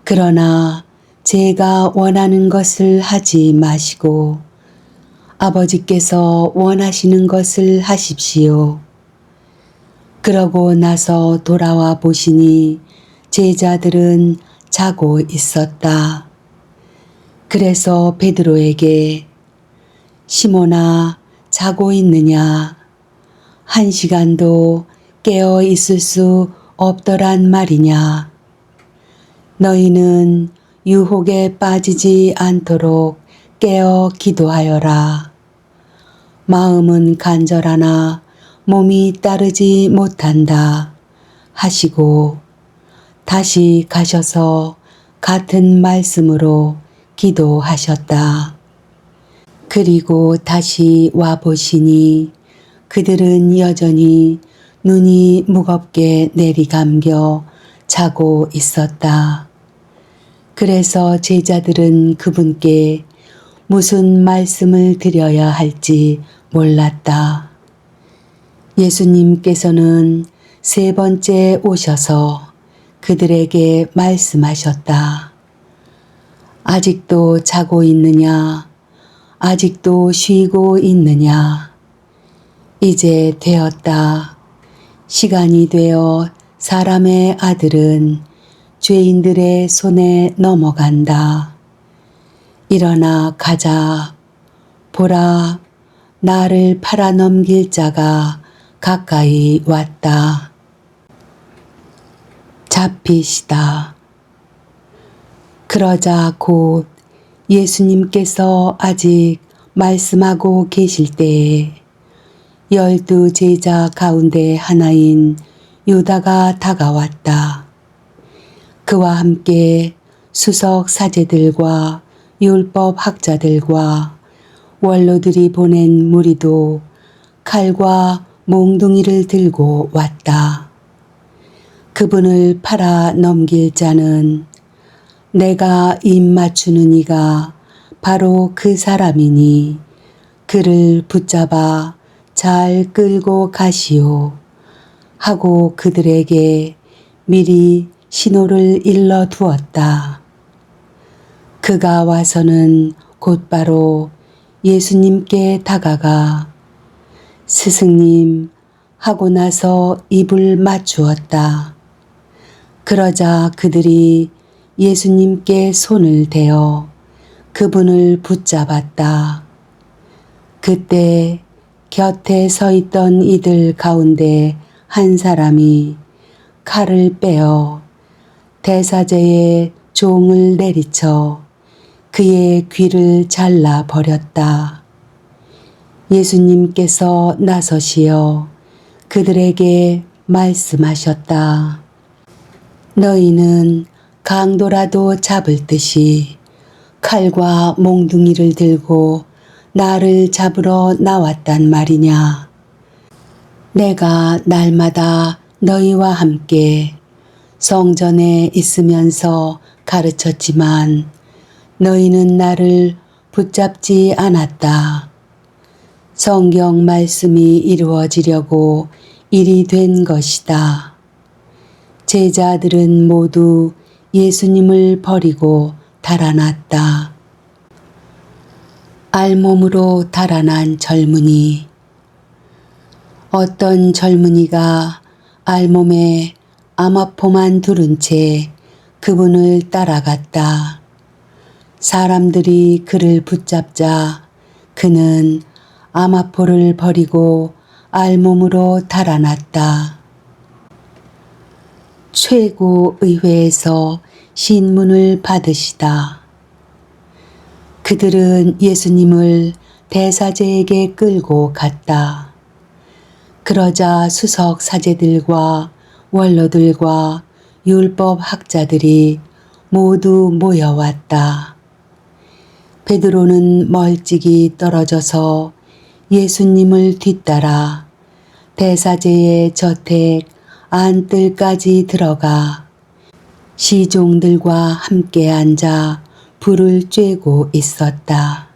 그러나 제가 원하는 것을 하지 마시고 아버지께서 원하시는 것을 하십시오. 그러고 나서 돌아와 보시니 제자들은 자고 있었다. 그래서 베드로에게 시몬아 자고 있느냐? 1시간도 깨어 있을 수 없더란 말이냐? 너희는 유혹에 빠지지 않도록 깨어 기도하여라. 마음은 간절하나 몸이 따르지 못한다 하시고 다시 가셔서 같은 말씀으로 기도하셨다. 그리고 다시 와 보시니 그들은 여전히 눈이 무겁게 내리감겨 자고 있었다. 그래서 제자들은 그분께 무슨 말씀을 드려야 할지 몰랐다. 예수님께서는 세 번째 오셔서 그들에게 말씀하셨다. 아직도 자고 있느냐? 아직도 쉬고 있느냐? 이제 되었다. 시간이 되어 사람의 아들은 죄인들의 손에 넘어간다. 일어나 가자. 보라, 나를 팔아넘길 자가 가까이 왔다. 잡히시다. 그러자 곧 예수님께서 아직 말씀하고 계실 때에 12 제자 가운데 하나인 유다가 다가왔다. 그와 함께 수석 사제들과 율법 학자들과 원로들이 보낸 무리도 칼과 몽둥이를 들고 왔다. 그분을 팔아 넘길 자는 내가 입 맞추는 이가 바로 그 사람이니 그를 붙잡아 잘 끌고 가시오 하고 그들에게 미리 신호를 일러 두었다. 그가 와서는 곧바로 예수님께 다가가 스승님 하고 나서 입을 맞추었다. 그러자 그들이 예수님께 손을 대어 그분을 붙잡았다. 그때 곁에 서 있던 이들 가운데 한 사람이 칼을 빼어 대사제의 종을 내리쳐 그의 귀를 잘라 버렸다. 예수님께서 나서시어 그들에게 말씀하셨다. 너희는 강도라도 잡을 듯이 칼과 몽둥이를 들고 나를 잡으러 나왔단 말이냐. 내가 날마다 너희와 함께 성전에 있으면서 가르쳤지만 너희는 나를 붙잡지 않았다. 성경 말씀이 이루어지려고 일이 된 것이다. 제자들은 모두 예수님을 버리고 달아났다. 알몸으로 달아난 젊은이. 어떤 젊은이가 알몸에 아마포만 두른 채 그분을 따라갔다. 사람들이 그를 붙잡자 그는 아마포를 버리고 알몸으로 달아났다. 최고의회에서 신문을 받으시다. 그들은 예수님을 대사제에게 끌고 갔다. 그러자 수석 사제들과 원로들과 율법 학자들이 모두 모여왔다. 베드로는 멀찍이 떨어져서 예수님을 뒤따라 대사제의 저택 안뜰까지 들어가 시종들과 함께 앉아 불을 쬐고 있었다.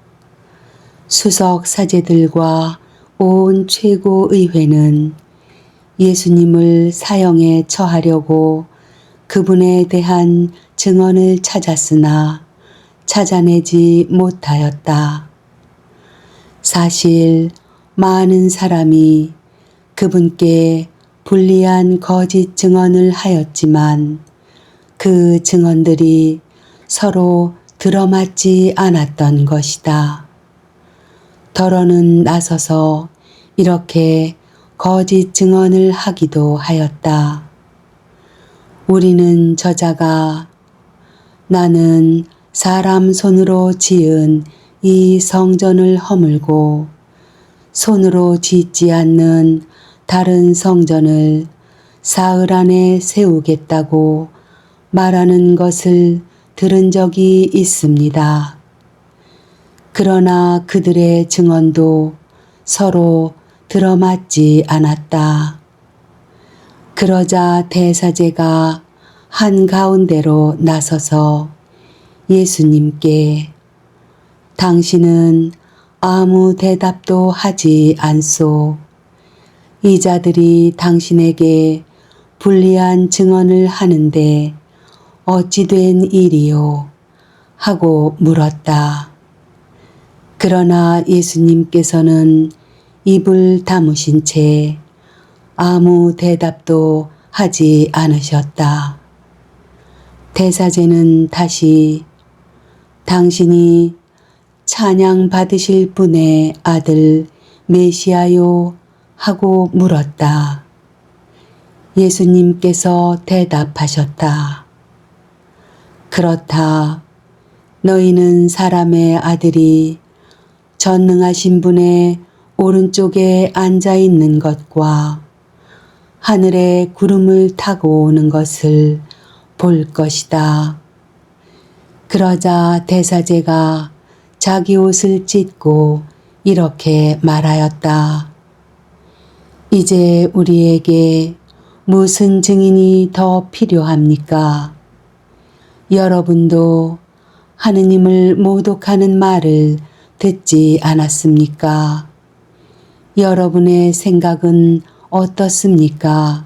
수석 사제들과 온 최고의회는 예수님을 사형에 처하려고 그분에 대한 증언을 찾았으나 찾아내지 못하였다. 사실 많은 사람이 그분께 불리한 거짓 증언을 하였지만 그 증언들이 서로 들어맞지 않았던 것이다. 더러는 나서서 이렇게 거짓 증언을 하기도 하였다. 우리는 저자가 나는 사람 손으로 지은 이 성전을 허물고 손으로 짓지 않는 다른 성전을 사흘 안에 세우겠다고 말하는 것을 들은 적이 있습니다. 그러나 그들의 증언도 서로 들어맞지 않았다. 그러자 대사제가 한가운데로 나서서 예수님께 당신은 아무 대답도 하지 않소. 이 자들이 당신에게 불리한 증언을 하는데 어찌 된 일이요? 하고 물었다. 그러나 예수님께서는 입을 다무신 채 아무 대답도 하지 않으셨다. 대사제는 다시 당신이 찬양 받으실 분의 아들 메시아요? 하고 물었다. 예수님께서 대답하셨다. 그렇다. 너희는 사람의 아들이 전능하신 분의 오른쪽에 앉아 있는 것과 하늘에 구름을 타고 오는 것을 볼 것이다. 그러자 대사제가 자기 옷을 찢고 이렇게 말하였다. 이제 우리에게 무슨 증인이 더 필요합니까? 여러분도 하느님을 모독하는 말을 듣지 않았습니까? 여러분의 생각은 어떻습니까?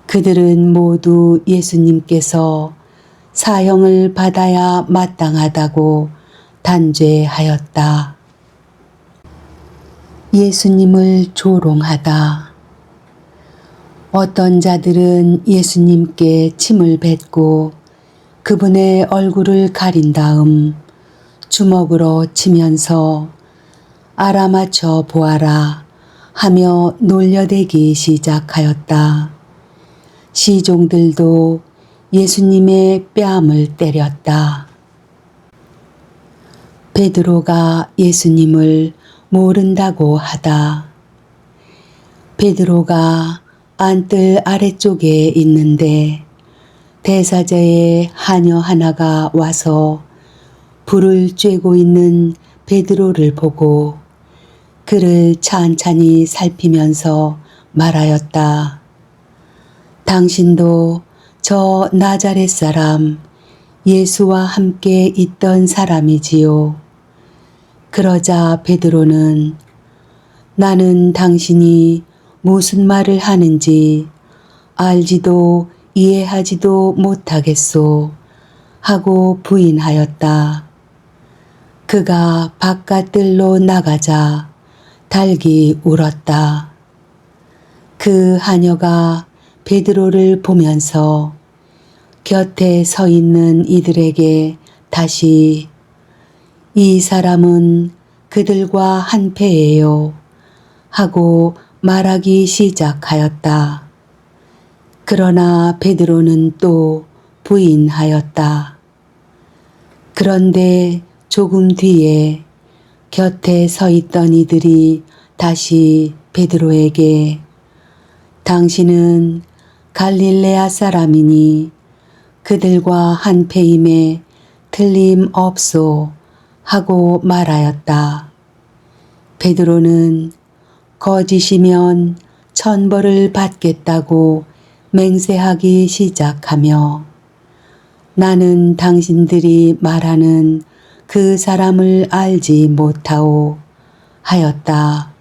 그들은 모두 예수님께서 사형을 받아야 마땅하다고 단죄하였다. 예수님을 조롱하다. 어떤 자들은 예수님께 침을 뱉고 그분의 얼굴을 가린 다음 주먹으로 치면서 알아맞혀 보아라 하며 놀려대기 시작하였다. 시종들도 예수님의 뺨을 때렸다. 베드로가 예수님을 모른다고 하다. 베드로가 안뜰 아래쪽에 있는데 대사제의 하녀 하나가 와서 불을 쬐고 있는 베드로를 보고 그를 찬찬히 살피면서 말하였다. 당신도 저 나자렛 사람 예수와 함께 있던 사람이지요. 그러자 베드로는 나는 당신이 무슨 말을 하는지 알지도 이해하지도 못하겠소 하고 부인하였다. 그가 바깥들로 나가자 닭이 울었다. 그 하녀가 베드로를 보면서 곁에 서 있는 이들에게 다시 이 사람은 그들과 한패예요 하고 말하기 시작하였다. 그러나 베드로는 또 부인하였다. 그런데 조금 뒤에 곁에 서 있던 이들이 다시 베드로에게 당신은 갈릴레아 사람이니 그들과 한패임에 틀림없소 하고 말하였다. 베드로는 거짓이면 천벌을 받겠다고 맹세하기 시작하며 나는 당신들이 말하는 그 사람을 알지 못하오 하였다.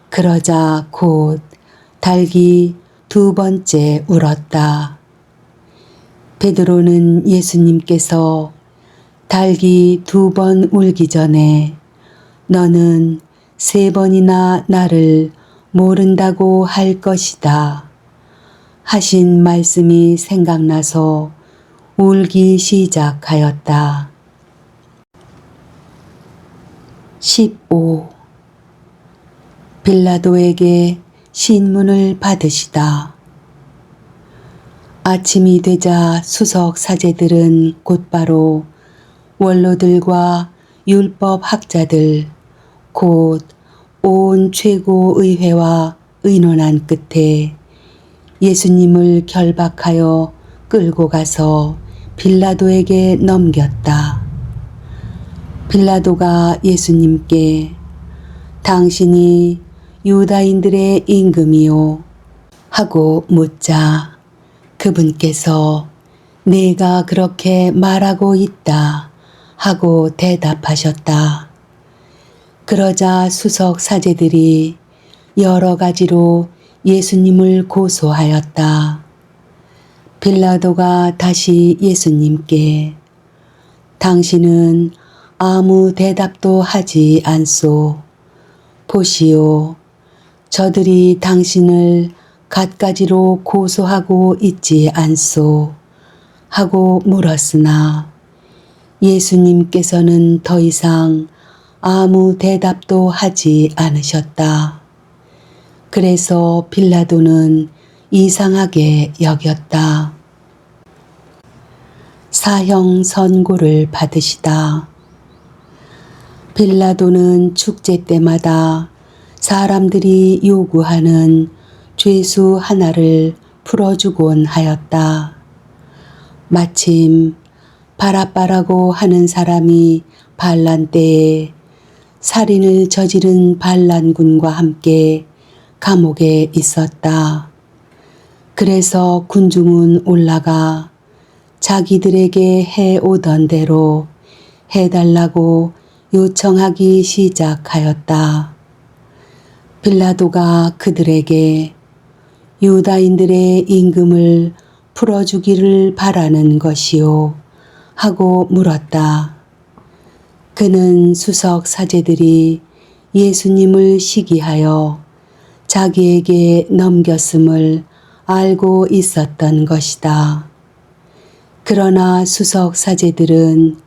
그러자 곧 닭이 두 번째 울었다. 베드로는 예수님께서 닭이 두 번 울기 전에 너는 세 번이나 나를 모른다고 할 것이다 하신 말씀이 생각나서 울기 시작하였다. 15. 빌라도에게 신문을 받으시다. 아침이 되자 수석 사제들은 곧바로 원로들과 율법 학자들 곧 온 최고의회와 의논한 끝에 예수님을 결박하여 끌고 가서 빌라도에게 넘겼다. 빌라도가 예수님께 당신이 유다인들의 임금이요 하고 묻자 그분께서 내가 그렇게 말하고 있다 하고 대답하셨다. 그러자 수석 사제들이 여러 가지로 예수님을 고소하였다. 빌라도가 다시 예수님께 당신은 아무 대답도 하지 않소. 보시오. 저들이 당신을 갖가지로 고소하고 있지 않소. 하고 물었으나 예수님께서는 더 이상 아무 대답도 하지 않으셨다. 그래서 빌라도는 이상하게 여겼다. 사형 선고를 받으시다. 빌라도는 축제 때마다 사람들이 요구하는 죄수 하나를 풀어주곤 하였다. 마침 바라빠라고 하는 사람이 반란 때에 살인을 저지른 반란군과 함께 감옥에 있었다. 그래서 군중은 올라가 자기들에게 해오던 대로 해달라고 요청하기 시작하였다. 빌라도가 그들에게 유다인들의 임금을 풀어주기를 바라는 것이요 하고 물었다. 그는 수석 사제들이 예수님을 시기하여 자기에게 넘겼음을 알고 있었던 것이다. 그러나 수석 사제들은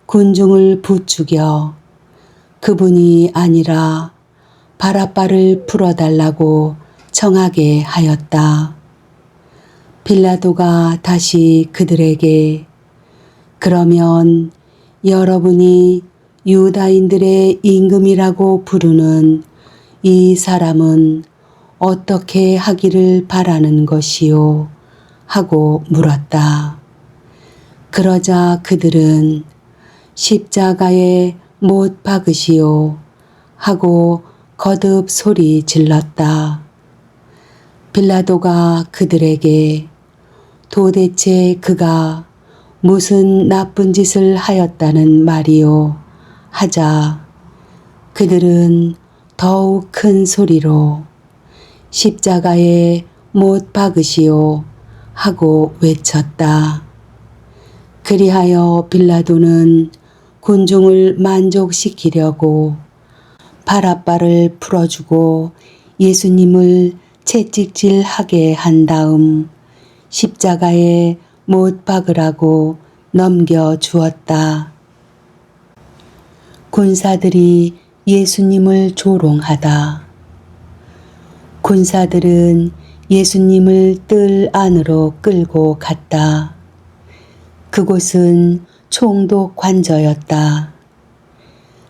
군중을 부추겨 그분이 아니라 바라빠를 풀어달라고 청하게 하였다. 빌라도가 다시 그들에게 그러면 여러분이 유다인들의 임금이라고 부르는 이 사람은 어떻게 하기를 바라는 것이요? 하고 물었다. 그러자 그들은 십자가에 못 박으시오 하고 거듭 소리 질렀다. 빌라도가 그들에게 도대체 그가 무슨 나쁜 짓을 하였다는 말이요 하자 그들은 더욱 큰 소리로 십자가에 못 박으시오 하고 외쳤다. 그리하여 빌라도는 군중을 만족시키려고 바라빠를 풀어주고 예수님을 채찍질하게 한 다음 십자가에 못 박으라고 넘겨주었다. 군사들이 예수님을 조롱하다. 군사들은 예수님을 뜰 안으로 끌고 갔다. 그곳은 총독 관저였다.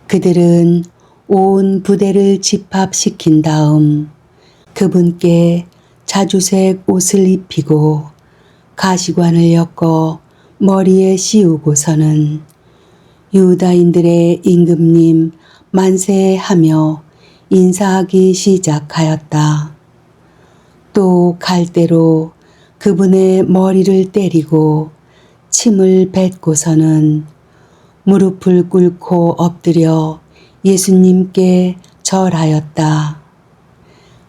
그들은 온 부대를 집합시킨 다음 그분께 자주색 옷을 입히고 가시관을 엮어 머리에 씌우고서는 유다인들의 임금님 만세 하며 인사하기 시작하였다. 또 갈대로 그분의 머리를 때리고 침을 뱉고서는 무릎을 꿇고 엎드려 예수님께 절하였다.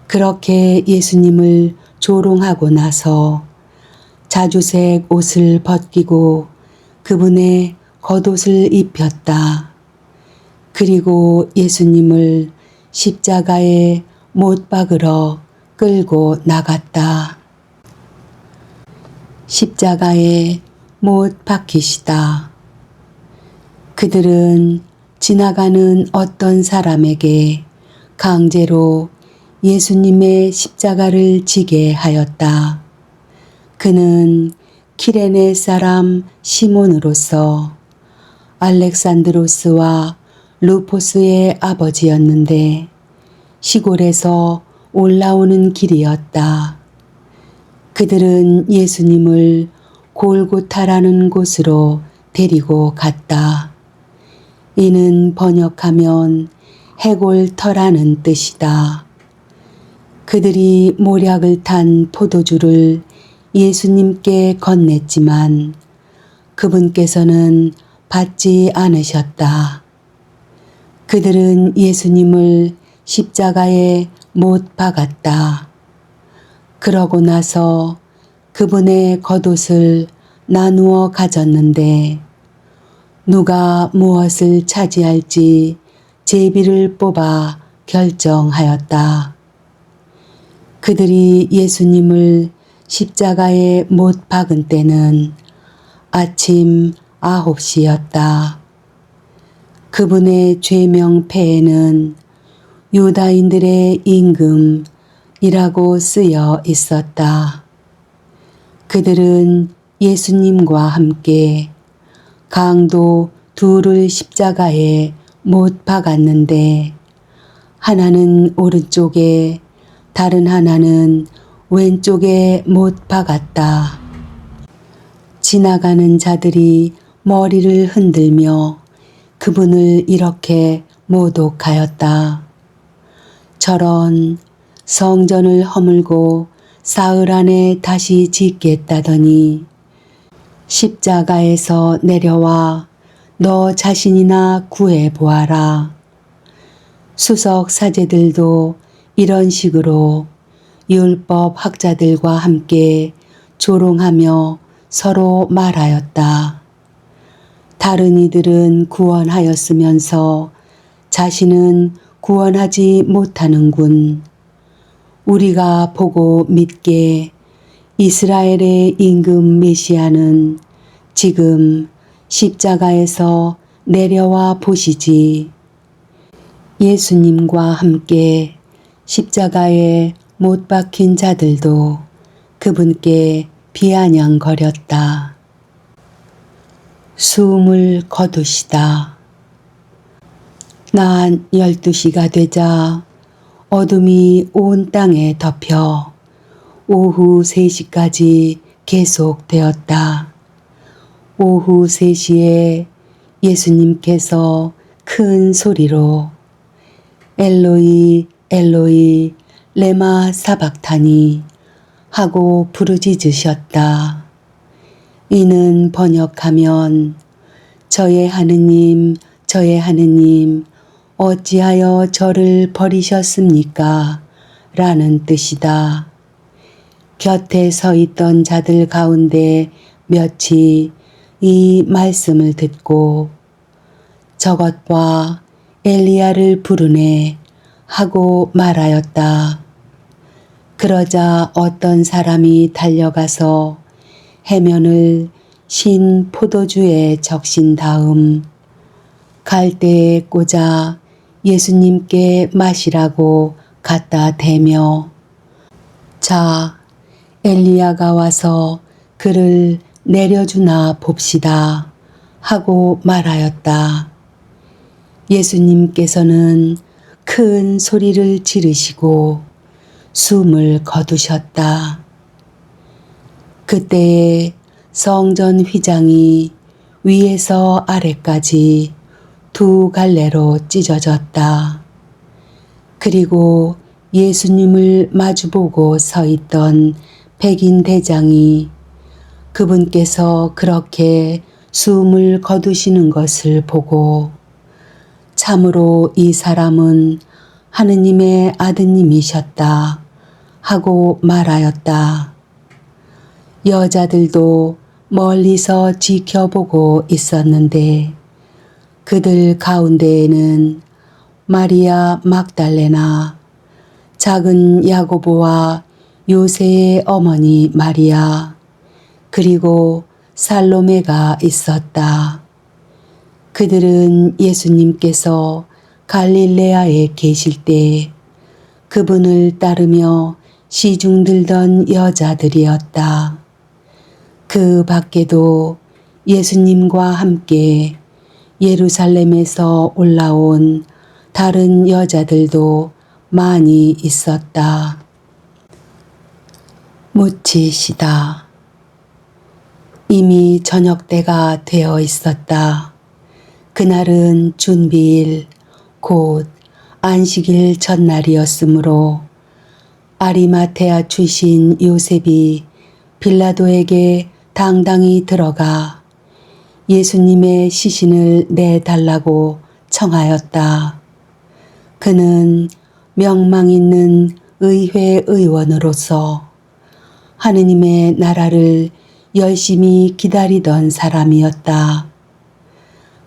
그렇게 예수님을 조롱하고 나서 자주색 옷을 벗기고 그분의 겉옷을 입혔다. 그리고 예수님을 십자가에 못 박으러 끌고 나갔다. 십자가에 못 박히시다. 그들은 지나가는 어떤 사람에게 강제로 예수님의 십자가를 지게 하였다. 그는 키레네 사람 시몬으로서 알렉산드로스와 루포스의 아버지였는데 시골에서 올라오는 길이었다. 그들은 예수님을 골고타라는 곳으로 데리고 갔다. 이는 번역하면 해골터라는 뜻이다. 그들이 모략을 탄 포도주를 예수님께 건넸지만 그분께서는 받지 않으셨다. 그들은 예수님을 십자가에 못 박았다. 그러고 나서 그분의 겉옷을 나누어 가졌는데 누가 무엇을 차지할지 제비를 뽑아 결정하였다. 그들이 예수님을 십자가에 못 박은 때는 아침 9시였다. 그분의 죄명패에는 유다인들의 임금이라고 쓰여 있었다. 그들은 예수님과 함께 강도 둘을 십자가에 못 박았는데 하나는 오른쪽에 다른 하나는 왼쪽에 못 박았다. 지나가는 자들이 머리를 흔들며 그분을 이렇게 모독하였다. 저런 성전을 허물고 사흘 안에 다시 짓겠다더니 십자가에서 내려와 너 자신이나 구해보아라. 수석 사제들도 이런 식으로 율법 학자들과 함께 조롱하며 서로 말하였다. 다른 이들은 구원하였으면서 자신은 구원하지 못하는군. 우리가 보고 믿게 이스라엘의 임금 메시아는 지금 십자가에서 내려와 보시지. 예수님과 함께 십자가에 못 박힌 자들도 그분께 비아냥거렸다. 숨을 거두시다. 낮 12시가 되자 어둠이 온 땅에 덮여 오후 3시까지 계속되었다. 오후 3시에 예수님께서 큰 소리로 엘로이 엘로이 레마 사박타니 하고 부르짖으셨다. 이는 번역하면 저의 하느님 저의 하느님 어찌하여 저를 버리셨습니까? 라는 뜻이다. 곁에 서 있던 자들 가운데 몇이 이 말씀을 듣고 저것 봐 엘리야를 부르네 하고 말하였다. 그러자 어떤 사람이 달려가서 해면을 신 포도주에 적신 다음 갈대에 꽂아 예수님께 마시라고 갖다 대며 자, 엘리야가 와서 그를 내려주나 봅시다 하고 말하였다. 예수님께서는 큰 소리를 지르시고 숨을 거두셨다. 그때에 성전 휘장이 위에서 아래까지 2갈래로 찢어졌다. 그리고 예수님을 마주보고 서 있던 백인 대장이 그분께서 그렇게 숨을 거두시는 것을 보고 참으로 이 사람은 하느님의 아드님이셨다 하고 말하였다. 여자들도 멀리서 지켜보고 있었는데 그들 가운데에는 마리아 막달레나, 작은 야고보와 요새의 어머니 마리아, 그리고 살로메가 있었다. 그들은 예수님께서 갈릴레아에 계실 때 그분을 따르며 시중 들던 여자들이었다. 그 밖에도 예수님과 함께 예루살렘에서 올라온 다른 여자들도 많이 있었다. 묻히시다. 이미 저녁 때가 되어 있었다. 그날은 준비일, 곧 안식일 전날이었으므로 아리마테아 출신 요셉이 빌라도에게 당당히 들어가 예수님의 시신을 내달라고 청하였다. 그는 명망 있는 의회 의원으로서 하느님의 나라를 열심히 기다리던 사람이었다.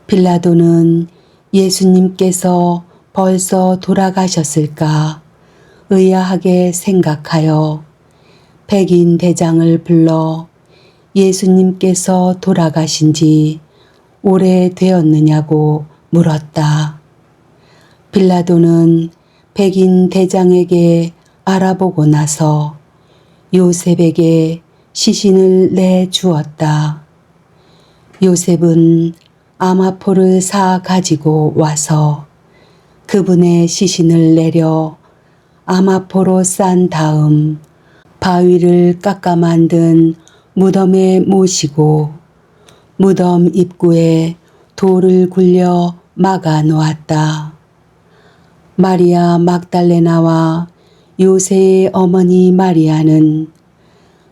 빌라도는 예수님께서 벌써 돌아가셨을까 의아하게 생각하여 백인 대장을 불러 예수님께서 돌아가신 지 오래되었느냐고 물었다. 빌라도는 백인 대장에게 알아보고 나서 요셉에게 시신을 내주었다. 요셉은 아마포를 사 가지고 와서 그분의 시신을 내려 아마포로 싼 다음 바위를 깎아 만든 무덤에 모시고 무덤 입구에 돌을 굴려 막아 놓았다. 마리아 막달레나와 요새의 어머니 마리아는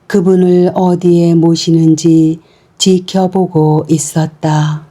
그분을 어디에 모시는지 지켜보고 있었다.